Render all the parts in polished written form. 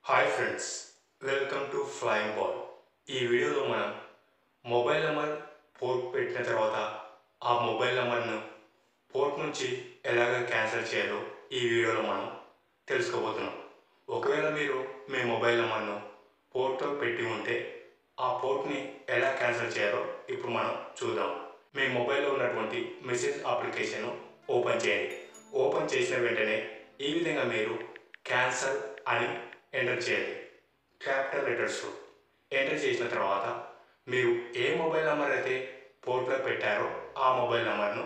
Hi friends, welcome to flying ball. ఈ వీడియోలో మనం మొబైల్ నెంబర్ పోర్ట్ పెట్టిన తర్వాత ఆ మొబైల్ నెంబర్ను పోర్ట్ నుంచి ఎలాగ క్యాన్సిల్ చేయాలో ఈ వీడియోలో మనం తెలుసుకోబోతున్నాం. ఒకవేళ మీరు మీ మొబైల్ నెంబర్ను పోర్ట్లో పెట్టి ఉంటే ఆ పోర్ట్ని ఎలా క్యాన్సిల్ చేయాలో ఇప్పుడు మనం చూద్దాం. మీ మొబైల్లో ఉన్నటువంటి మెసేజ్ అప్లికేషన్ ఓపెన్ చేయండి. ఓపెన్ చేసిన వెంటనే ఈ విధంగా మీరు క్యాన్సల్ అని ఎంటర్ చేయాలి. క్యాపిటల్ లెటర్స్లో ఎంటర్ చేసిన తర్వాత మీరు ఏ మొబైల్ నెంబర్ అయితే పోర్ట్లో పెట్టారో ఆ మొబైల్ నెంబర్ను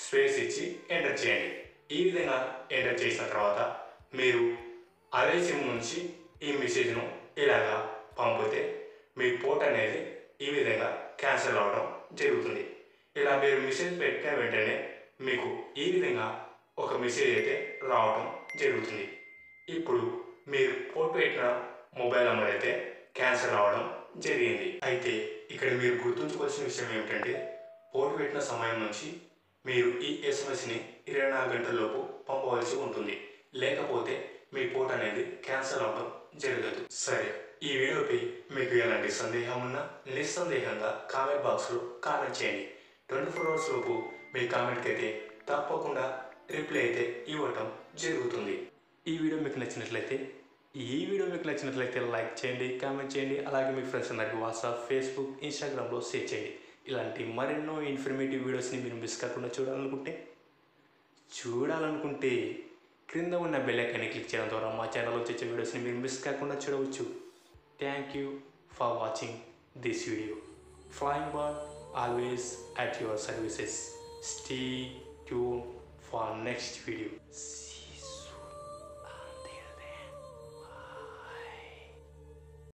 స్పేస్ ఇచ్చి ఎంటర్ చేయండి. ఈ విధంగా ఎంటర్ చేసిన తర్వాత మీరు అదే సిమ్ నుంచి ఈ మెసేజ్ను ఇలాగా పంపితే మీ పోర్ట్ అనేది ఈ విధంగా క్యాన్సిల్ అవ్వడం జరుగుతుంది. ఇలా మీరు మెసేజ్ పెట్టిన వెంటనే మీకు ఈ విధంగా ఒక మెసేజ్ అయితే రావడం జరుగుతుంది. ఇప్పుడు మీరు పోర్ట్ పెట్టిన మొబైల్ నెంబర్ అయితే క్యాన్సిల్ అవ్వడం జరిగింది. అయితే ఇక్కడ మీరు గుర్తుంచుకోవాల్సిన విషయం ఏమిటంటే పోర్ట్ పెట్టిన సమయం నుంచి మీరు ఈ ఎస్ఎంఎస్ని 24 గంటలలోపు పంపవలసి ఉంటుంది. లేకపోతే మీ పోర్ట్ అనేది క్యాన్సిల్ అవ్వడం జరగదు. సరే, ఈ వీడియోపై మీకు ఎలాంటి సందేహం ఉన్నా నిస్సందేహంగా కామెంట్ బాక్స్లో కామెంట్ చేయండి. 24 అవర్స్ లోపు మీ కామెంట్కి అయితే తప్పకుండా రిప్లై అయితే ఇవ్వటం జరుగుతుంది. ఈ వీడియో మీకు నచ్చినట్లయితే లైక్ చేయండి, కామెంట్ చేయండి. అలాగే మీ ఫ్రెండ్స్ అందరికీ వాట్సాప్, ఫేస్బుక్, ఇన్స్టాగ్రామ్లో షేర్ చేయండి. ఇలాంటి మరెన్నో ఇన్ఫర్మేటివ్ వీడియోస్ని మీరు మిస్ కాకుండా చూడాలనుకుంటే క్రింద ఉన్న బెల్ ఐకాన్ని క్లిక్ చేయడం ద్వారా మా ఛానల్లో వచ్చే వీడియోస్ని మీరు మిస్ కాకుండా చూడవచ్చు. Thank you for watching this video. Flying ball always at your services. Stay tuned for next video.